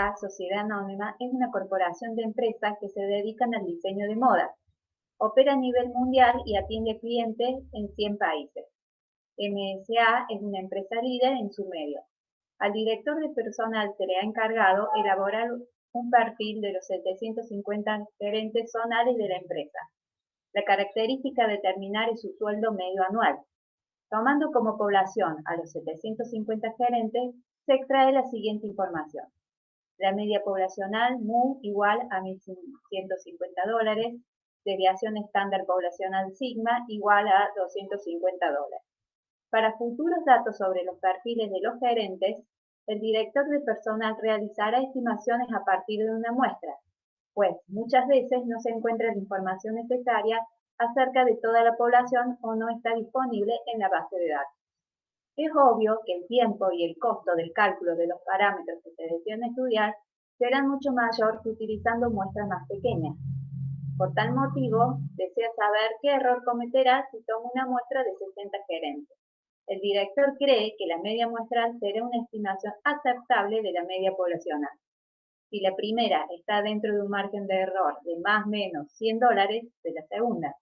MSA Sociedad Anónima es una corporación de empresas que se dedican al diseño de moda. Opera a nivel mundial y atiende clientes en 100 países. MSA es una empresa líder en su medio. Al director de personal se le ha encargado elaborar un perfil de los 750 gerentes zonales de la empresa. La característica a determinar es su sueldo medio anual. Tomando como población a los 750 gerentes, se extrae la siguiente información. La media poblacional MU igual a $1.150, desviación estándar poblacional sigma igual a $250. Para futuros datos sobre los perfiles de los gerentes, el director de personal realizará estimaciones a partir de una muestra, pues muchas veces no se encuentra la información necesaria acerca de toda la población o no está disponible en la base de datos. Es obvio que el tiempo y el costo del cálculo de los parámetros que se desean estudiar serán mucho mayor que utilizando muestras más pequeñas. Por tal motivo, desea saber qué error cometerá si toma una muestra de 60 gerentes. El director cree que la media muestral será una estimación aceptable de la media poblacional. Si la primera está dentro de un margen de error de más o menos $100 de la segunda.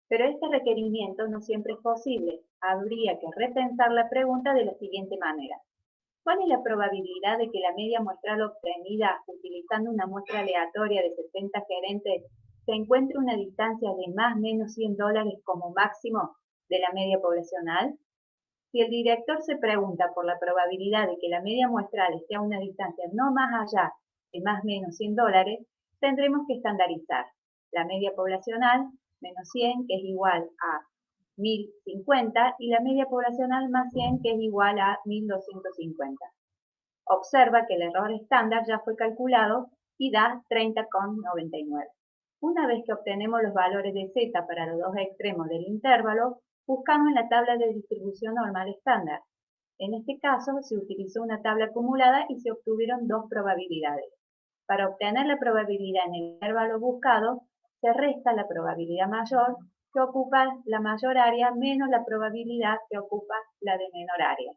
Pero este requerimiento no siempre es posible. Habría que repensar la pregunta de la siguiente manera. ¿Cuál es la probabilidad de que la media muestral obtenida utilizando una muestra aleatoria de 60 gerentes se encuentre una distancia de más o menos $100 como máximo de la media poblacional? Si el director se pregunta por la probabilidad de que la media muestral esté a una distancia no más allá de más o menos $100, tendremos que estandarizar la media poblacional menos 100, que es igual a 1050, y la media poblacional más 100, que es igual a 1250. Observa que el error estándar ya fue calculado y da 30,99. Una vez que obtenemos los valores de z para los dos extremos del intervalo, buscamos en la tabla de distribución normal estándar. En este caso, se utilizó una tabla acumulada y se obtuvieron dos probabilidades. Para obtener la probabilidad en el intervalo buscado, se resta la probabilidad mayor que ocupa la mayor área menos la probabilidad que ocupa la de menor área.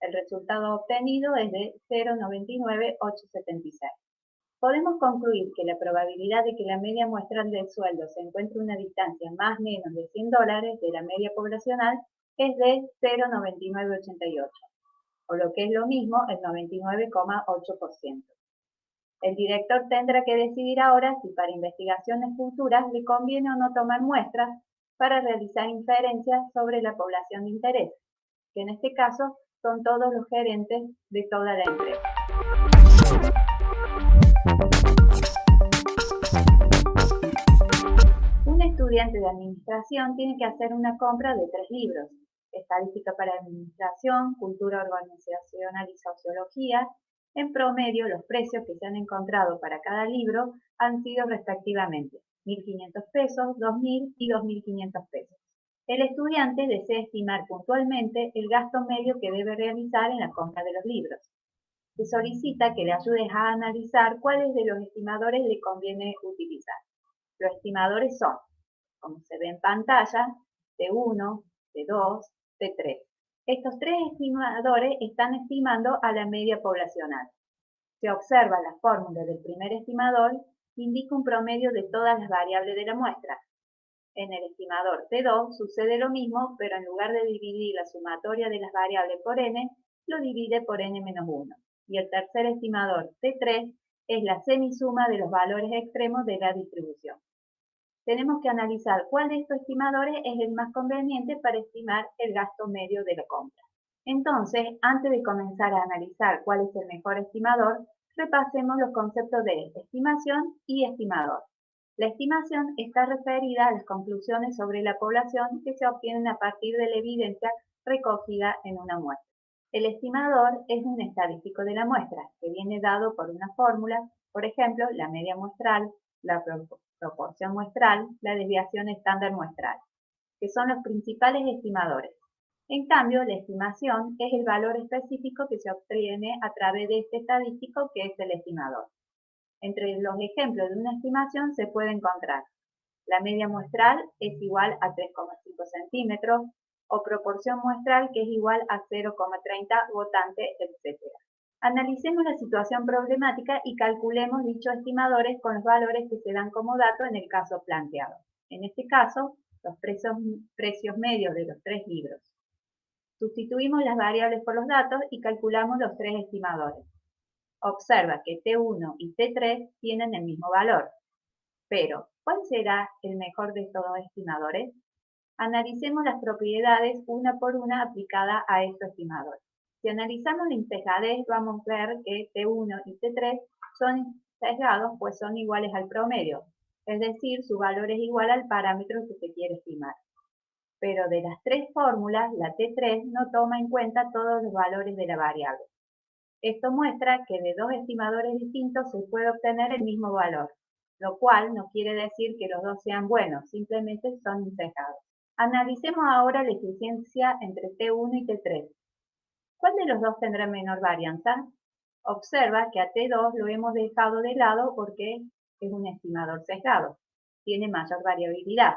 El resultado obtenido es de 0,99876. Podemos concluir que la probabilidad de que la media muestral del sueldo se encuentre a una distancia más o menos de $100 de la media poblacional es de 0,9988, o lo que es lo mismo, el 99,8%. El director tendrá que decidir ahora si para investigaciones futuras le conviene o no tomar muestras para realizar inferencias sobre la población de interés, que en este caso son todos los gerentes de toda la empresa. Un estudiante de administración tiene que hacer una compra de 3 libros: Estadística para Administración, Cultura Organizacional y Sociología. En promedio, los precios que se han encontrado para cada libro han sido respectivamente $1.500, $2.000 y $2.500. El estudiante desea estimar puntualmente el gasto medio que debe realizar en la compra de los libros. Se solicita que le ayudes a analizar cuáles de los estimadores le conviene utilizar. Los estimadores son, como se ve en pantalla, T1, T2, T3. Estos 3 estimadores están estimando a la media poblacional. Se observa la fórmula del primer estimador, indica un promedio de todas las variables de la muestra. En el estimador T2 sucede lo mismo, pero en lugar de dividir la sumatoria de las variables por n, lo divide por n-1. Y el tercer estimador T3 es la semisuma de los valores extremos de la distribución. Tenemos que analizar cuál de estos estimadores es el más conveniente para estimar el gasto medio de la compra. Entonces, antes de comenzar a analizar cuál es el mejor estimador, repasemos los conceptos de estimación y estimador. La estimación está referida a las conclusiones sobre la población que se obtienen a partir de la evidencia recogida en una muestra. El estimador es un estadístico de la muestra, que viene dado por una fórmula, por ejemplo, la media muestral, la proporción muestral, la desviación estándar muestral, que son los principales estimadores. En cambio, la estimación es el valor específico que se obtiene a través de este estadístico que es el estimador. Entre los ejemplos de una estimación se puede encontrar la media muestral es igual a 3,5 centímetros, o proporción muestral que es igual a 0,30 votantes, etc. Analicemos la situación problemática y calculemos dichos estimadores con los valores que se dan como dato en el caso planteado. En este caso, los precios medios de los 3 libros. Sustituimos las variables por los datos y calculamos los 3 estimadores. Observa que T1 y T3 tienen el mismo valor. Pero, ¿cuál será el mejor de estos dos estimadores? Analicemos las propiedades una por una aplicadas a estos estimadores. Si analizamos la sesgadez, vamos a ver que T1 y T3 son sesgados, pues son iguales al promedio, es decir, su valor es igual al parámetro que se quiere estimar. Pero de las 3 fórmulas, la T3 no toma en cuenta todos los valores de la variable. Esto muestra que de 2 estimadores distintos se puede obtener el mismo valor, lo cual no quiere decir que los dos sean buenos, simplemente son sesgados. Analicemos ahora la eficiencia entre T1 y T3. ¿Cuál de los dos tendrá menor varianza? Observa que a T2 lo hemos dejado de lado porque es un estimador sesgado, tiene mayor variabilidad.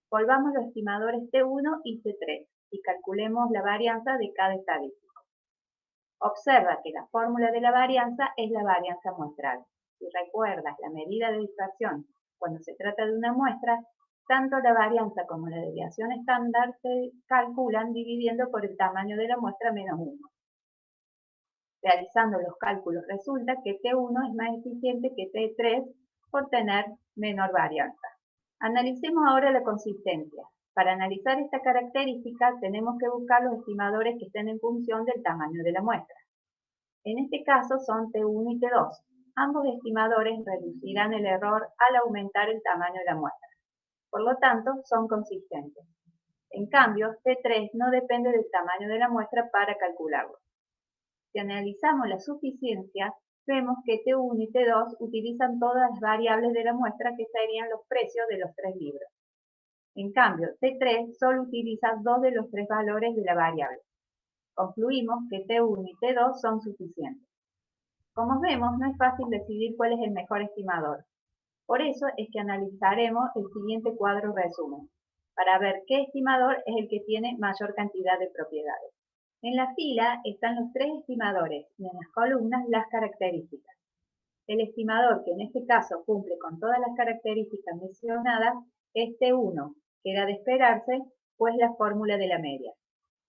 Volvamos los estimadores T1 y T3 y calculemos la varianza de cada estadístico. Observa que la fórmula de la varianza es la varianza muestral. Si recuerdas la medida de dispersión cuando se trata de una muestra, tanto la varianza como la desviación estándar se calculan dividiendo por el tamaño de la muestra menos 1. Realizando los cálculos resulta que T1 es más eficiente que T3 por tener menor varianza. Analicemos ahora la consistencia. Para analizar esta característica tenemos que buscar los estimadores que estén en función del tamaño de la muestra. En este caso son T1 y T2. Ambos estimadores reducirán el error al aumentar el tamaño de la muestra. Por lo tanto, son consistentes. En cambio, T3 no depende del tamaño de la muestra para calcularlo. Si analizamos la suficiencia, vemos que T1 y T2 utilizan todas las variables de la muestra que serían los precios de los 3 libros. En cambio, T3 solo utiliza 2 de los 3 valores de la variable. Concluimos que T1 y T2 son suficientes. Como vemos, no es fácil decidir cuál es el mejor estimador. Por eso es que analizaremos el siguiente cuadro resumen, para ver qué estimador es el que tiene mayor cantidad de propiedades. En la fila están los 3 estimadores y en las columnas las características. El estimador que en este caso cumple con todas las características mencionadas es T1, que era de esperarse, pues la fórmula de la media.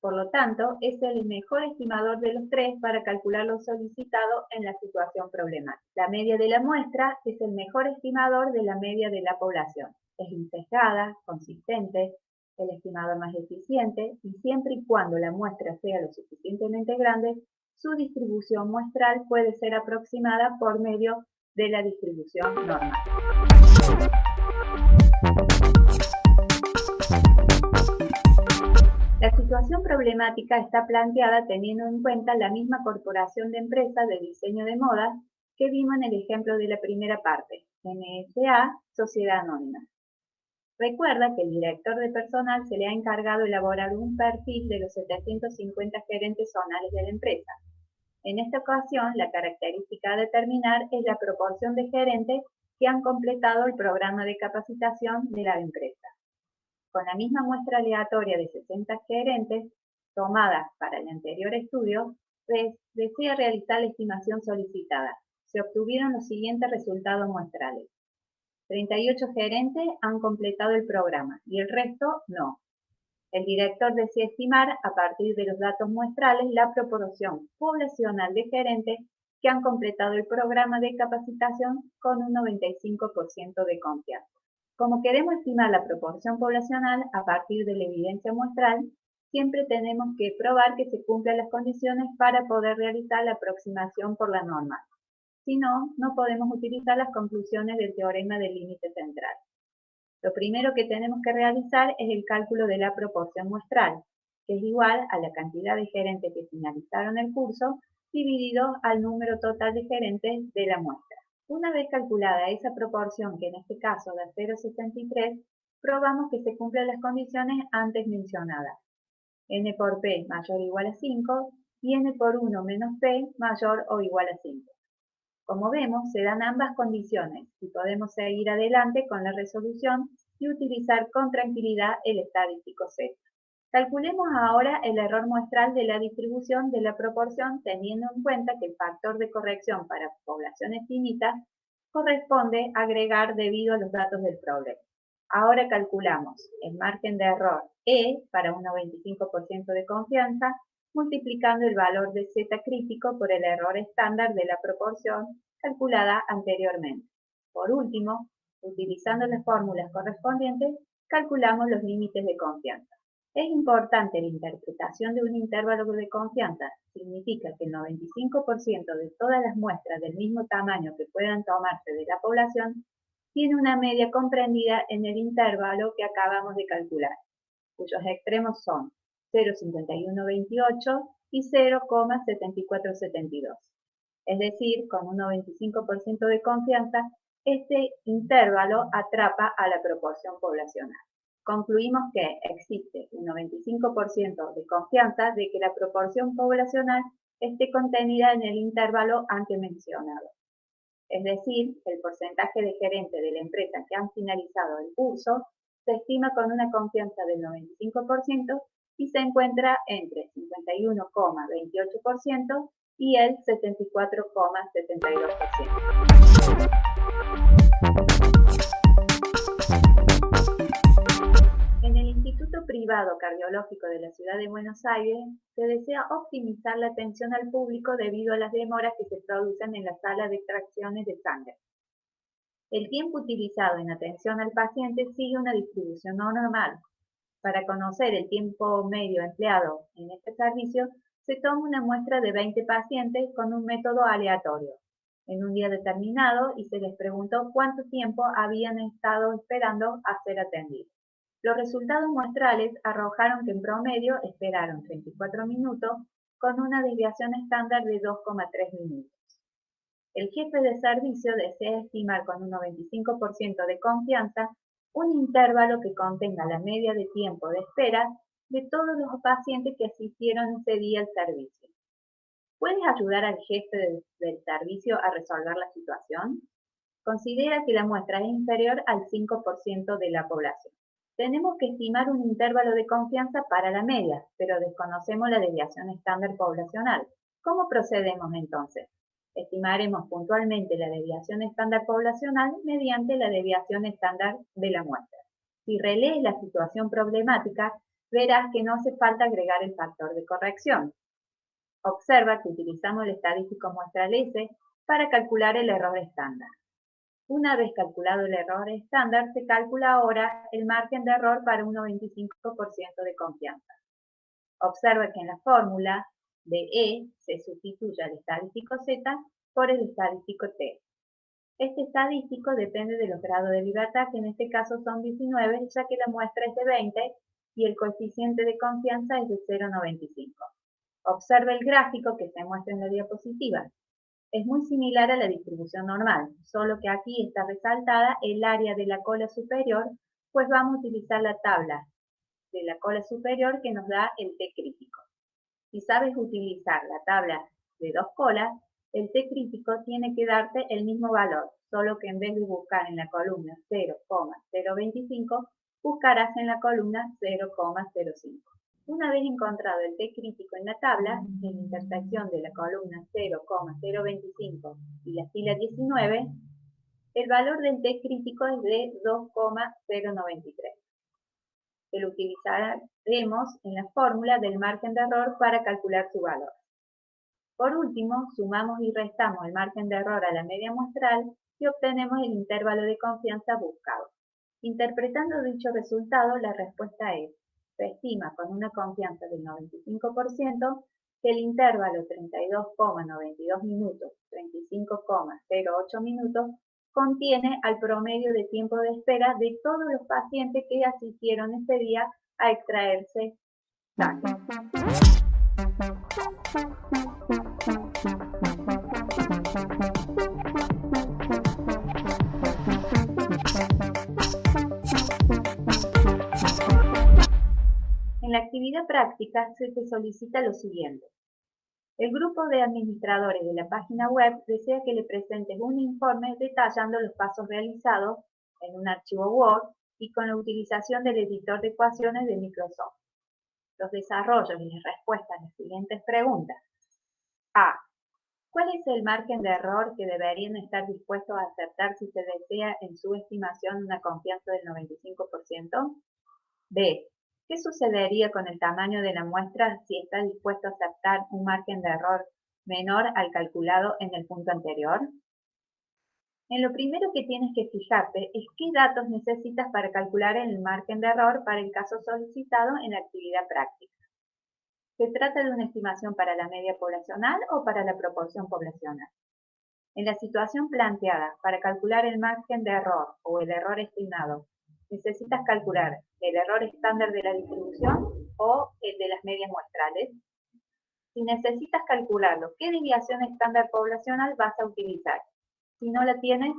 Por lo tanto, es el mejor estimador de los 3 para calcular lo solicitado en la situación problemática. La media de la muestra es el mejor estimador de la media de la población. Es sesgada, consistente, el estimador más eficiente y siempre y cuando la muestra sea lo suficientemente grande, su distribución muestral puede ser aproximada por medio de la distribución normal. La situación problemática está planteada teniendo en cuenta la misma corporación de empresas de diseño de moda que vimos en el ejemplo de la primera parte, MSA, Sociedad Anónima. Recuerda que el director de personal se le ha encargado elaborar un perfil de los 750 gerentes zonales de la empresa. En esta ocasión, la característica a determinar es la proporción de gerentes que han completado el programa de capacitación de la empresa. Con la misma muestra aleatoria de 60 gerentes, tomada para el anterior estudio, desea realizar la estimación solicitada. Se obtuvieron los siguientes resultados muestrales. 38 gerentes han completado el programa y el resto no. El director desea estimar, a partir de los datos muestrales, la proporción poblacional de gerentes que han completado el programa de capacitación con un 95% de confianza. Como queremos estimar la proporción poblacional a partir de la evidencia muestral, siempre tenemos que probar que se cumplan las condiciones para poder realizar la aproximación por la norma. Si no, no podemos utilizar las conclusiones del teorema del límite central. Lo primero que tenemos que realizar es el cálculo de la proporción muestral, que es igual a la cantidad de gerentes que finalizaron el curso dividido al número total de gerentes de la muestra. Una vez calculada esa proporción, que en este caso da 0,63, probamos que se cumplen las condiciones antes mencionadas. N por P mayor o igual a 5 y N por 1 menos P mayor o igual a 5. Como vemos, se dan ambas condiciones y podemos seguir adelante con la resolución y utilizar con tranquilidad el estadístico Z. Calculemos ahora el error muestral de la distribución de la proporción teniendo en cuenta que el factor de corrección para poblaciones finitas corresponde agregar debido a los datos del problema. Ahora calculamos el margen de error E para un 95% de confianza, multiplicando el valor de Z crítico por el error estándar de la proporción calculada anteriormente. Por último, utilizando las fórmulas correspondientes, calculamos los límites de confianza. Es importante la interpretación de un intervalo de confianza. Significa que el 95% de todas las muestras del mismo tamaño que puedan tomarse de la población tiene una media comprendida en el intervalo que acabamos de calcular, cuyos extremos son 0,5128 y 0,7472. Es decir, con un 95% de confianza, este intervalo atrapa a la proporción poblacional. Concluimos que existe un 95% de confianza de que la proporción poblacional esté contenida en el intervalo antes mencionado. Es decir, el porcentaje de gerentes de la empresa que han finalizado el curso se estima con una confianza del 95% y se encuentra entre 51,28% y el 74,72%. En el Instituto Privado Cardiológico de la Ciudad de Buenos Aires se desea optimizar la atención al público debido a las demoras que se producen en la sala de extracciones de sangre. El tiempo utilizado en atención al paciente sigue una distribución no normal. Para conocer el tiempo medio empleado en este servicio, se toma una muestra de 20 pacientes con un método aleatorio en un día determinado y se les preguntó cuánto tiempo habían estado esperando a ser atendidos. Los resultados muestrales arrojaron que en promedio esperaron 34 minutos con una desviación estándar de 2,3 minutos. El jefe de servicio desea estimar con un 95% de confianza un intervalo que contenga la media de tiempo de espera de todos los pacientes que asistieron ese día al servicio. ¿Puedes ayudar al jefe del servicio a resolver la situación? Considera que la muestra es inferior al 5% de la población. Tenemos que estimar un intervalo de confianza para la media, pero desconocemos la desviación estándar poblacional. ¿Cómo procedemos entonces? Estimaremos puntualmente la desviación estándar poblacional mediante la desviación estándar de la muestra. Si relees la situación problemática, verás que no hace falta agregar el factor de corrección. Observa que utilizamos el estadístico muestral S para calcular el error estándar. Una vez calculado el error estándar, se calcula ahora el margen de error para un 95% de confianza. Observa que en la fórmula de E se sustituye el estadístico Z por el estadístico T. Este estadístico depende de los grados de libertad, que en este caso son 19, ya que la muestra es de 20 y el coeficiente de confianza es de 0,95. Observa el gráfico que se muestra en la diapositiva. Es muy similar a la distribución normal, solo que aquí está resaltada el área de la cola superior, pues vamos a utilizar la tabla de la cola superior que nos da el T crítico. Si sabes utilizar la tabla de dos colas, el T crítico tiene que darte el mismo valor, solo que en vez de buscar en la columna 0,025, buscarás en la columna 0,05. Una vez encontrado el T crítico en la tabla, en la intersección de la columna 0,025 y la fila 19, el valor del T crítico es de 2,093. Que lo utilizaremos en la fórmula del margen de error para calcular su valor. Por último, sumamos y restamos el margen de error a la media muestral y obtenemos el intervalo de confianza buscado. Interpretando dicho resultado, la respuesta es: se estima con una confianza del 95% que el intervalo 32,92 minutos, 35,08 minutos contiene al promedio de tiempo de espera de todos los pacientes que asistieron ese día a extraerse sangre. En la actividad práctica se te solicita lo siguiente. El grupo de administradores de la página web desea que le presentes un informe detallando los pasos realizados en un archivo Word y con la utilización del editor de ecuaciones de Microsoft. los desarrollos y las respuestas a las siguientes preguntas. A. ¿Cuál es el margen de error que deberían estar dispuestos a aceptar si se desea en su estimación una confianza del 95%? B. ¿Qué sucedería con el tamaño de la muestra si está dispuesto a aceptar un margen de error menor al calculado en el punto anterior? En lo primero que tienes que fijarte es qué datos necesitas para calcular el margen de error para el caso solicitado en la actividad práctica. ¿Se trata de una estimación para la media poblacional o para la proporción poblacional? En la situación planteada, para calcular el margen de error o el error estimado, ¿necesitas calcular el error estándar de la distribución o el de las medias muestrales? Si necesitas calcularlo, ¿qué desviación estándar poblacional vas a utilizar? Si no la tienes,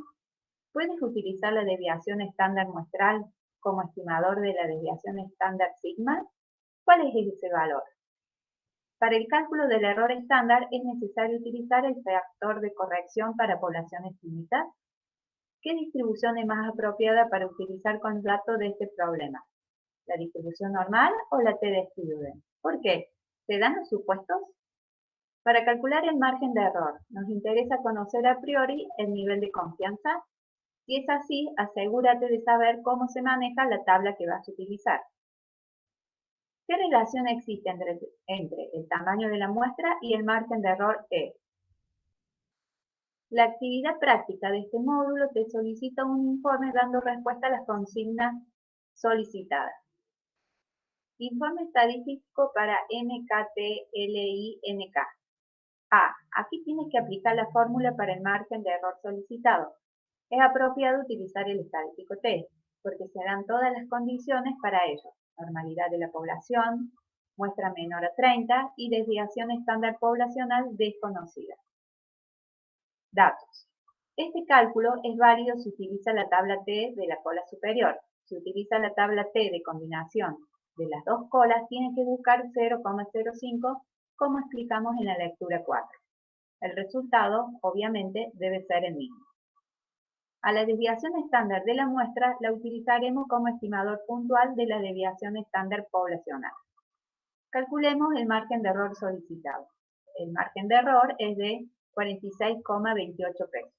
¿puedes utilizar la desviación estándar muestral como estimador de la desviación estándar sigma? ¿Cuál es ese valor? Para el cálculo del error estándar es necesario utilizar el factor de corrección para poblaciones finitas. ¿Qué distribución es más apropiada para utilizar con datos de este problema? ¿La distribución normal o la t-de-Student? ¿Por qué? ¿Se dan los supuestos? Para calcular el margen de error, nos interesa conocer a priori el nivel de confianza. Si es así, asegúrate de saber cómo se maneja la tabla que vas a utilizar. ¿Qué relación existe entre el tamaño de la muestra y el margen de error E? La actividad práctica de este módulo te solicita un informe dando respuesta a las consignas solicitadas. Informe estadístico para NKTLINK. A. Aquí tienes que aplicar la fórmula para el margen de error solicitado. Es apropiado utilizar el estadístico T, porque se dan todas las condiciones para ello. Normalidad de la población, muestra menor a 30 y desviación estándar poblacional desconocida. Datos. Este cálculo es válido si utiliza la tabla T de la cola superior. Si utiliza la tabla T de combinación de las dos colas, tiene que buscar 0,05 como explicamos en la lectura 4. El resultado, obviamente, debe ser el mismo. A la desviación estándar de la muestra la utilizaremos como estimador puntual de la desviación estándar poblacional. Calculemos el margen de error solicitado. El margen de error es de 46,28 pesos.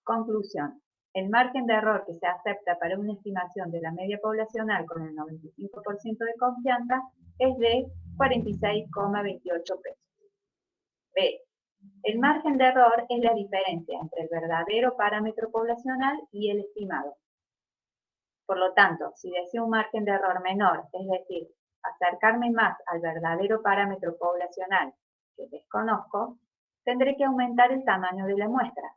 Conclusión. El margen de error que se acepta para una estimación de la media poblacional con el 95% de confianza es de 46,28 pesos. B. El margen de error es la diferencia entre el verdadero parámetro poblacional y el estimado. Por lo tanto, si deseo un margen de error menor, es decir, acercarme más al verdadero parámetro poblacional que desconozco, tendré que aumentar el tamaño de la muestra.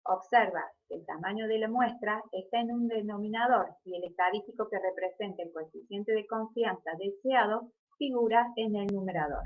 Observa que el tamaño de la muestra está en un denominador y el estadístico que representa el coeficiente de confianza deseado figura en el numerador.